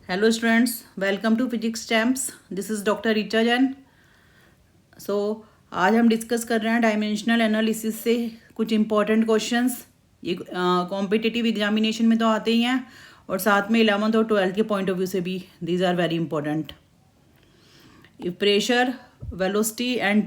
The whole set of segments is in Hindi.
Hello students, welcome to Physics Champs. This is Dr. Richa Jain. So आज हम डिस्कस कर रहे हैं डायमेंशनल एनालिसिस से कुछ इम्पॉर्टेंट क्वेश्चंस। ये कॉम्पिटिटिव एग्जामिनेशन में तो आते ही हैं और साथ में 11th और 12th के पॉइंट ऑफ व्यू से भी these are very important. If pressure, velocity and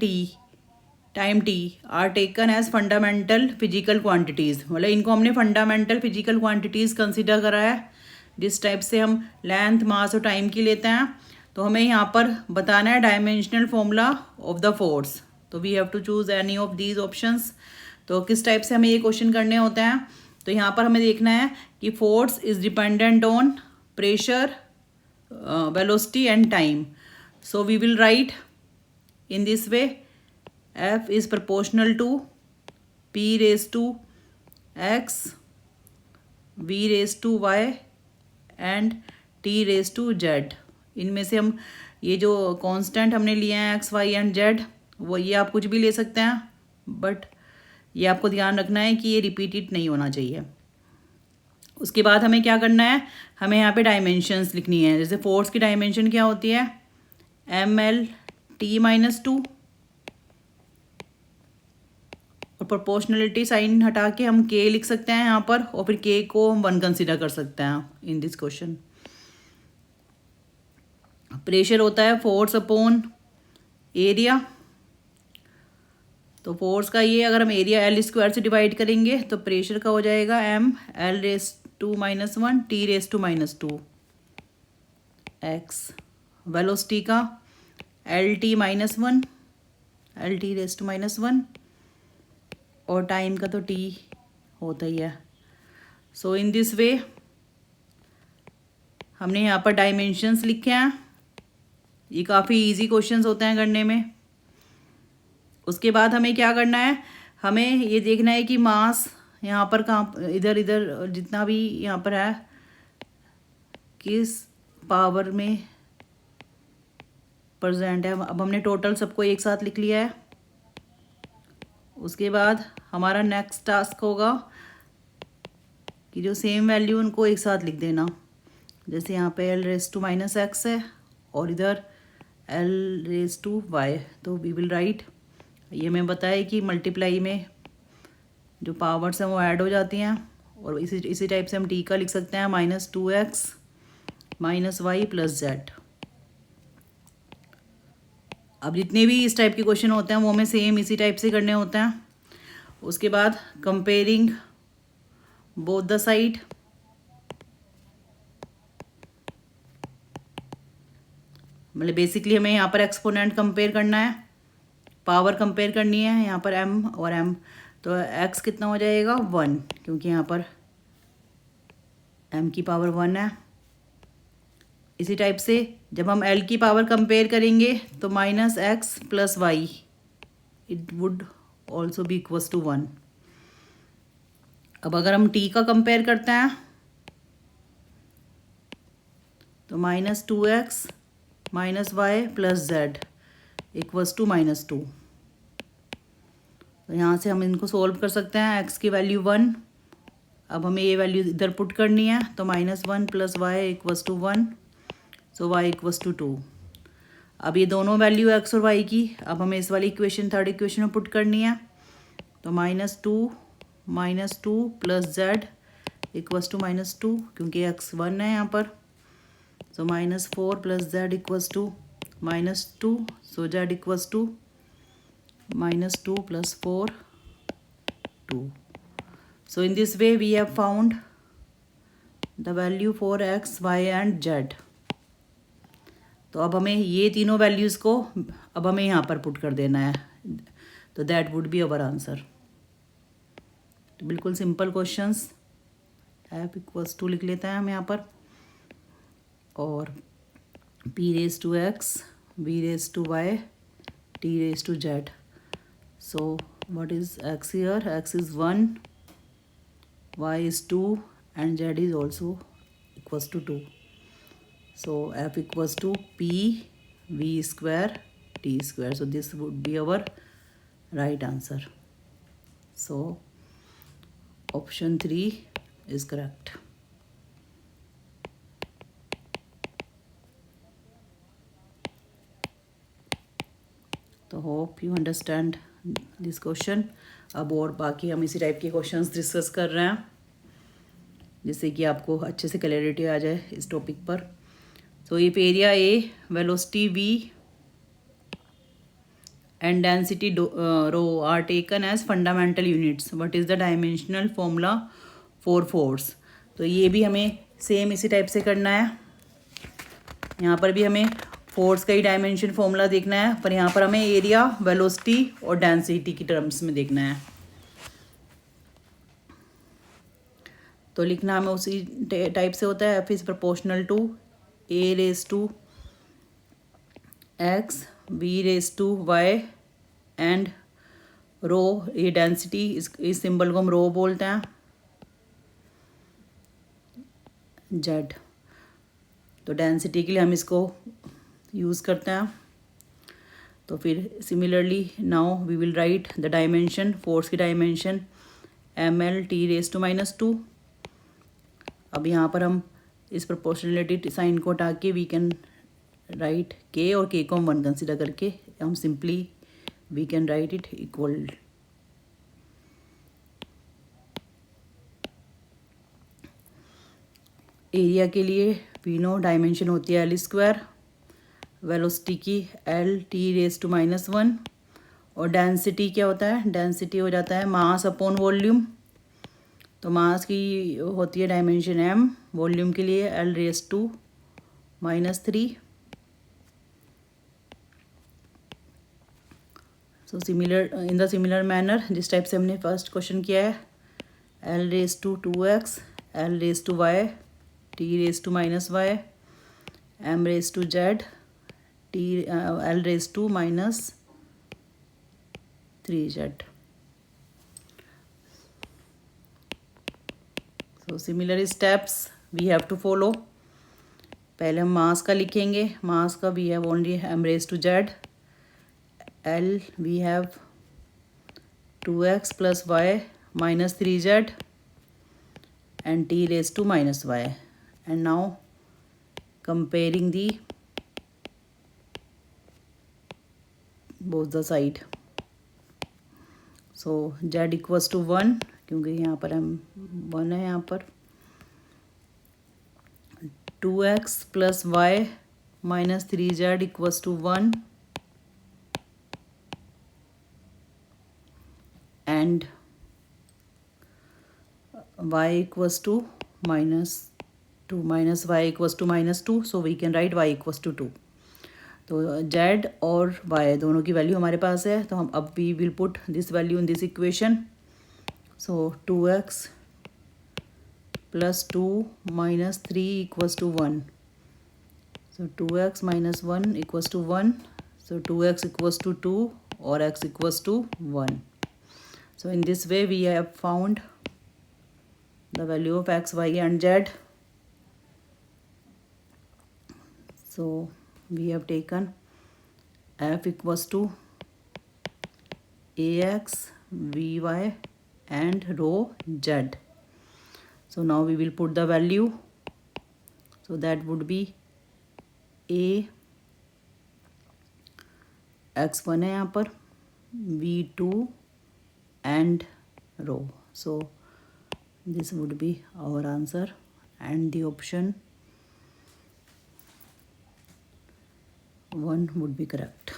time T are taken as fundamental physical quantities, मतलब इनको हमने फंडामेंटल फिजिकल क्वांटिटीज़ कंसिडर करा है। जिस टाइप से हम लेंथ, मास और टाइम की लेते हैं, तो हमें यहाँ पर बताना है dimensional formula of the force. तो we have to choose any of these options. तो किस टाइप से हमें ये क्वेश्चन करने होते हैं, तो यहाँ पर हमें देखना है कि force is dependent on pressure, velocity and time. So we will write in this way: F is proportional to P raised to X, V raised to Y and T raised to Z। इनमें से हम ये जो कांस्टेंट हमने लिए हैं X, Y एंड Z, वो ये आप कुछ भी ले सकते हैं, बट ये आपको ध्यान रखना है कि ये रिपीटेड नहीं होना चाहिए। उसके बाद हमें क्या करना है, हमें यहाँ पे डायमेंशंस लिखनी है। जैसे फोर्स की डायमेंशन क्या होती है, ML T-2, और प्रोपोर्शनलिटी साइन हटा के हम K लिख सकते हैं यहाँ पर, और फिर K को हम 1 कंसिडर कर सकते हैं इन दिस क्वेश्चन। प्रेशर होता है फोर्स अपॉन एरिया। तो फोर्स का ये अगर हम एरिया L² से डिवाइड करेंगे तो प्रेशर का हो जाएगा M(L)⁻⁻1 T(−2) X। वेलोसिटी का LT-1 LT(−1), और टाइम का तो T होता ही है। सो इन दिस वे हमने यहाँ पर डायमेंशंस लिखे हैं। ये काफ़ी इजी क्वेश्चंस होते हैं करने में। उसके बाद हमें क्या करना है, हमें ये देखना है कि मास यहाँ पर कहाँ, इधर इधर जितना भी यहाँ पर है, किस पावर में प्रेजेंट है। अब हमने टोटल सबको एक साथ लिख लिया है। उसके बाद हमारा नेक्स्ट टास्क होगा कि जो सेम वैल्यू उनको एक साथ लिख देना। जैसे यहाँ पे L(−X) है और इधर L(y), तो वी विल राइट, ये हमें बताया कि मल्टीप्लाई में जो पावर्स हैं वो ऐड हो जाती हैं, और इसी टाइप से हम T का लिख सकते हैं -2x -y + z। अब जितने भी इस टाइप के क्वेश्चन होते हैं वो हमें सेम इसी टाइप से करने होते हैं। उसके बाद कंपेयरिंग बोथ द साइड, मतलब बेसिकली हमें यहाँ पर एक्सपोनेंट कंपेयर करना है, पावर कंपेयर करनी है यहाँ पर m और m। तो x कितना हो जाएगा 1, क्योंकि यहाँ पर m की पावर 1 है। इसी टाइप से जब हम l की पावर कंपेयर करेंगे तो -x + y it would also be equals to 1। अब अगर हम t का कंपेयर करते हैं तो -2x -y + z equals to -2। तो यहाँ से हम इनको सोल्व कर सकते हैं। x की वैल्यू 1, अब हमें ये वैल्यू इधर पुट करनी है, तो -1 + y इक्वल्स टू 1, सो y इक्वल्स टू 2। अब ये दोनों वैल्यू x और y की अब हमें इस वाली इक्वेशन, थर्ड इक्वेशन में पुट करनी है। तो -2 + z इक्वल्स टू -2, क्योंकि x 1 है यहाँ पर। So -4 + z equals to -2, so z equals to -2 + 4 2। So in this way we have found the value for x, y and z। तो अब हमें ये तीनों वैल्यूज़ को अब हमें यहाँ पर पुट कर देना है, तो that would be our answer. तो बिल्कुल simple questions. F equals to लिख लेते हैं हम यहाँ पर, और P(x), V(y), T(z). So what is x here? X is 1, y is 2 and z is also equals to 2. So F equals to P(v², T²). So this would be our right answer. So option 3 is correct. तो hope you understand this question. अब और बाकी हम इसी टाइप के क्वेश्चंस डिस्कस कर रहे हैं जिससे कि आपको अच्छे से क्लैरिटी आ जाए इस टॉपिक पर। तो if area A, velocity v and density rho are taken as fundamental units, what is the dimensional formula for force? तो ये भी हमें सेम इसी टाइप से करना है। यहाँ पर भी हमें फोर्स का ही डायमेंशन फॉर्मूला देखना है, पर यहाँ पर हमें एरिया, वेलोसिटी और डेंसिटी की टर्म्स में देखना है। तो लिखना हमें उसी टाइप से होता है। F is proportional to A raise to X V raise to Y and rho, ये डेंसिटी, इस सिंबल को हम रो बोलते हैं, जेड। तो डेंसिटी के लिए हम इसको यूज़ करते हैं। तो फिर similarly now we will write the dimension, force की dimension M L T raise to -2। अब यहाँ पर हम इस प्रोपोर्शनलिटी साइन को हटा के वी कैन राइट के, और के को हम 1 कंसिडर करके हम simply we can write it equal। Area के लिए वी नो डायमेंशन होती है L², वेलोसिटी की एल टी रेज टू -1, और डेंसिटी क्या होता है, डेंसिटी हो जाता है मास अपॉन वॉल्यूम। तो मास की होती है डायमेंशन m, वॉल्यूम के लिए L raise to -3। So similar, in the similar manner जिस टाइप से हमने फर्स्ट क्वेश्चन किया है, L raise to 2x, L raise to y, T raise to -y, M raise to z, T L raise to -3z। So similar steps we have to follow. पहले हम मास का लिखेंगे। मास का we have only M raise to z, L we have 2x plus y minus 3z and t raised to -y. And now comparing the both the side. So z equals to 1, क्योंकि यहाँ पर हम 1 है यहाँ पर। 2x plus y minus 3z equals to 1 and y equals to -2, minus y equals to -2, so we can write y equals to 2। तो z और y दोनों की वैल्यू हमारे पास है, तो हम अब we will put this value in this equation. So 2x + 2 - 3 equals to 1। so 2x - 1 equals to 1, so 2x equals to 2 और x equals to 1। So in this way we have found the value of x, y and z. So we have taken f equals to ax, vy and rho z. So now we will put the value. So that would be a x1 है यहाँ पर, v2 and rho. So this would be our answer and the option 1 would be correct.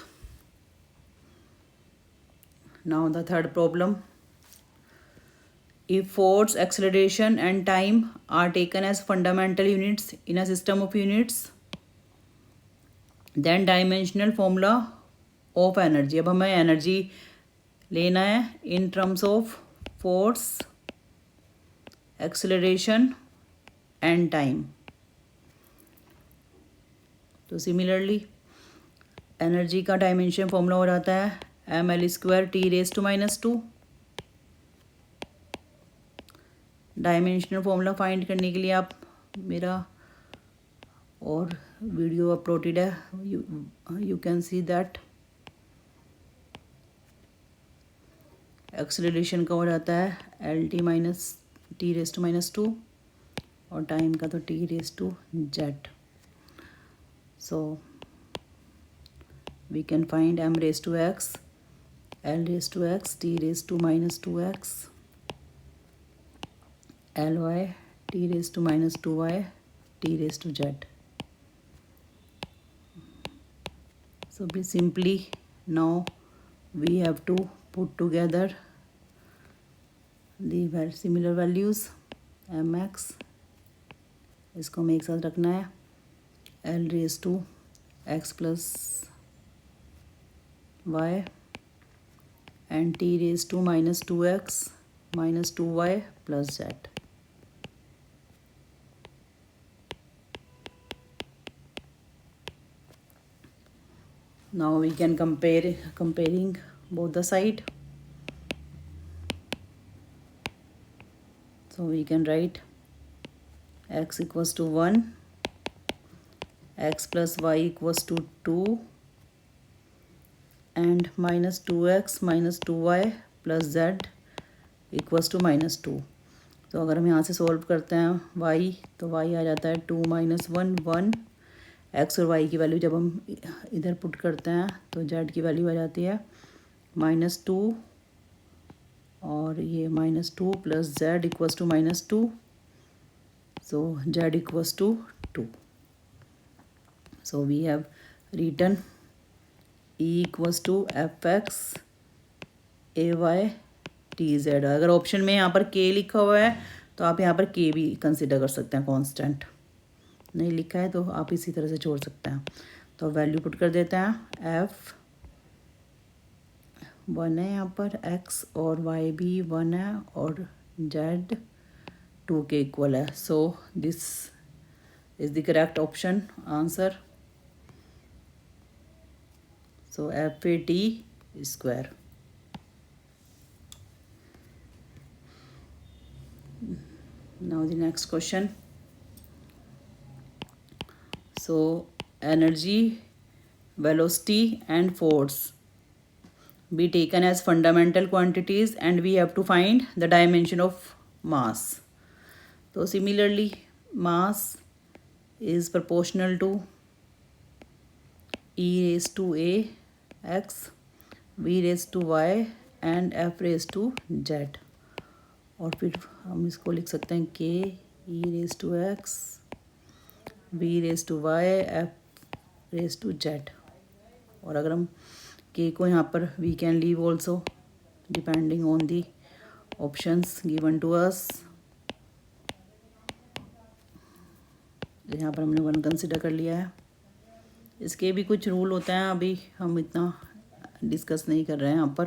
Now the third problem. If force, acceleration and time are taken as fundamental units in a system of units, then dimensional formula of energy। अब हमें एनर्जी लेना है in terms of force, acceleration and time. तो सिमिलरली एनर्जी का डायमेंशन फॉर्मूला हो जाता है ml² t raise to -2। Dimensional formula find करने के लिए आप मेरा और वीडियो अपलोडेड है, you can see that. Acceleration का हो जाता है LT - t रेज टू -2 और टाइम का तो t raise to z। So we can find m raised to x, l raised to x, t raised to minus 2x, ly, t raised to minus 2y, t raised to z. So we simply now we have to put together the similar values. mx इसको हमें एक साथ रखना है, l raise to x plus y and t raise to minus 2x minus 2y plus z. Now we can comparing both the side. So we can write x equals to 1, x plus y equals to 2 and minus 2x minus 2y plus z equals to minus 2. तो अगर हम यहाँ से सॉल्व करते हैं y, तो y आ जाता है 2 minus 1 1. x और y की वैल्यू जब हम इधर पुट करते हैं तो z की वैल्यू आ जाती है -2 और ये -2 plus z equals to -2. So z equals to 2. So we have written E equals to fx ay tz. अगर ऑप्शन में यहाँ पर k लिखा हुआ है तो आप यहाँ पर k भी कंसिडर कर सकते हैं, कांस्टेंट नहीं लिखा है तो आप इसी तरह से छोड़ सकते हैं. तो वैल्यू पुट कर देते हैं, f 1 है यहाँ पर, x और y भी 1 है और z 2 के इक्वल है. So this is the correct option answer. So FAT square. Now the next question. So energy, velocity and force be taken as fundamental quantities and we have to find the dimension of mass. So similarly mass is proportional to E raised to a x, v raised to y and f raised to z. और फिर हम इसको लिख सकते हैं k e raised to x, v raised to y, f raised to z. और अगर हम k को यहाँ पर we can leave also depending on the options given to us. यहाँ पर हमने 1 कंसिडर कर लिया है. इसके भी कुछ रूल होते हैं, अभी हम इतना डिस्कस नहीं कर रहे हैं यहाँ पर.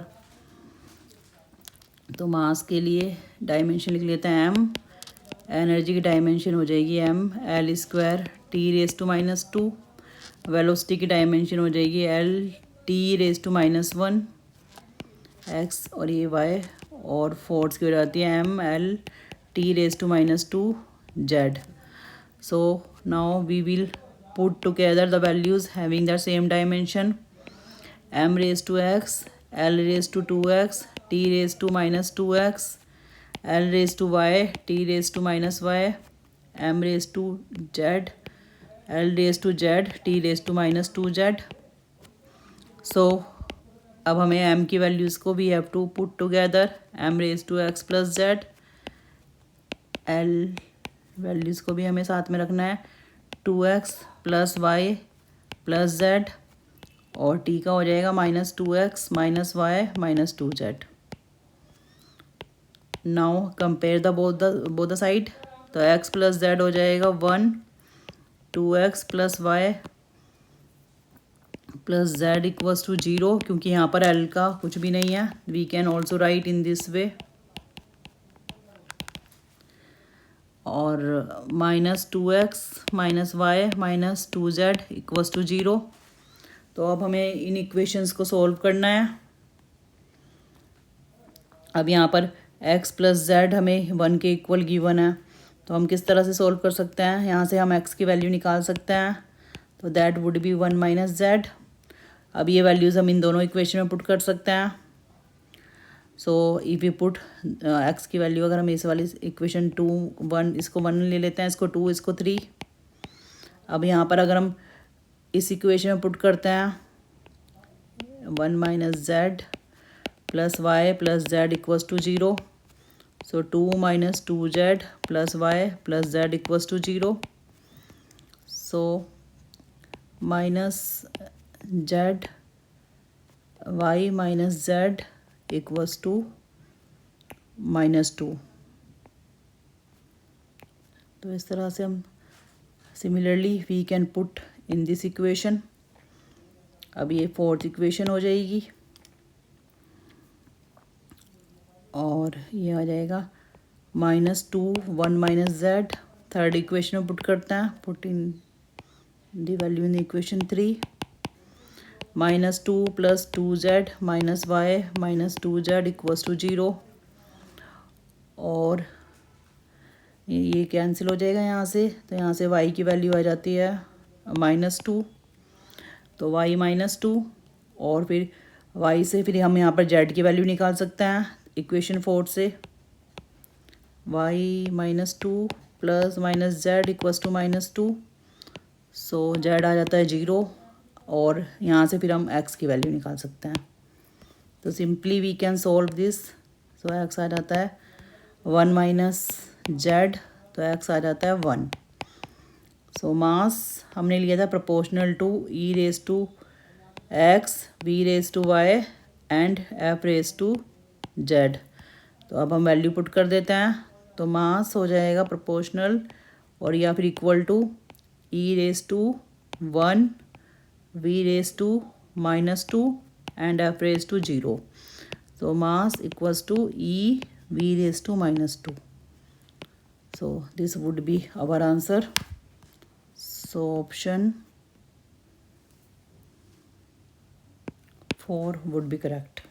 तो मास के लिए डायमेंशन लिख लेते हैं m. एनर्जी की डायमेंशन हो जाएगी m l square t raise to -2. Velocity की डायमेंशन हो जाएगी l t raise to -1 x और ये y. और फोर्स की हो जाती है m l t raise to -2 z. So now we will put together the values having the same dimension. m raised to x, l raised to 2x, t raised to -2x, l raised to y, t raised to -y, m raised to z, l raised to z, t raised to -2z. So अब हमें m की वैल्यूज़ को we have to put together. m raised to x plus z, l values को भी हमें साथ में रखना है, 2x plus y plus z और t का हो जाएगा -2x minus y minus 2z. Now compare the both the side. तो x प्लस जेड हो जाएगा 1, 2x plus y plus z equals to 0. क्योंकि यहाँ पर l का कुछ भी नहीं है, we can also write in this way. और -2x minus y minus 2z equals to 0. तो अब हमें इन इक्वेशंस को सॉल्व करना है. अब यहाँ पर x प्लस जेड हमें 1 के इक्वल गिवन है, तो हम किस तरह से सॉल्व कर सकते हैं. यहाँ से हम x की वैल्यू निकाल सकते हैं, तो that would B 1 minus Z. अब ये वैल्यूज़ हम इन दोनों इक्वेशन में पुट कर सकते हैं. So if you put x की वैल्यू, अगर हम इस वाली इक्वेशन 2 1 इसको 1 ले लेते हैं, इसको 2 इसको 3. अब यहाँ पर अगर हम इस इक्वेशन में पुट करते हैं 1 minus z plus y plus z equals to 0. So 2 minus 2z plus y plus z equals to 0. So minus z y minus z equals to -2. तो इस तरह से हम similarly we can put in this equation. अब ये फोर्थ इक्वेशन हो जाएगी और ये आ जाएगा -2 1 माइनस जेड. थर्ड इक्वेशन में पुट करते हैं. Put in the value in equation 3. -2 + 2z - y - 2z equals to 0. और ये कैंसिल हो जाएगा यहाँ से. तो यहाँ से y की वैल्यू आ जाती है -2. तो y -2 और फिर y से फिर हम यहाँ पर z की वैल्यू निकाल सकते हैं इक्वेशन 4 से. y -2 + -z equals to -2. So z आ जाता है 0 और यहाँ से फिर हम x की वैल्यू निकाल सकते हैं. तो simply we can solve this. So x आ जाता है 1 माइनस z. तो x आ जाता है 1. सो मास हमने लिया था proportional to e⁻x v⁻y and f⁻z. तो अब हम वैल्यू पुट कर देते हैं. तो मास हो जाएगा प्रोपोर्शनल और या फिर equal to e⁻1 v⁻2 and f⁻0. So mass equals to e v⁻². So this would be our answer. So option 4 would be correct.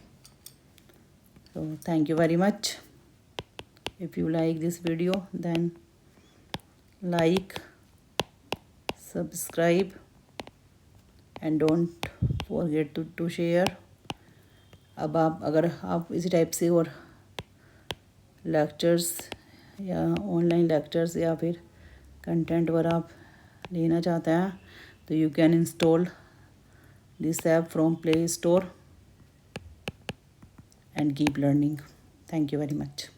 So thank you very much. If you like this video, then like, subscribe and don't forget to share. अब अगर आप इसी टाइप से और लेक्चर्स या ऑनलाइन लेक्चर्स या फिर कंटेंट वगैरह आप लेना चाहते हैं तो you can install this app from play store and keep learning. Thank you very much.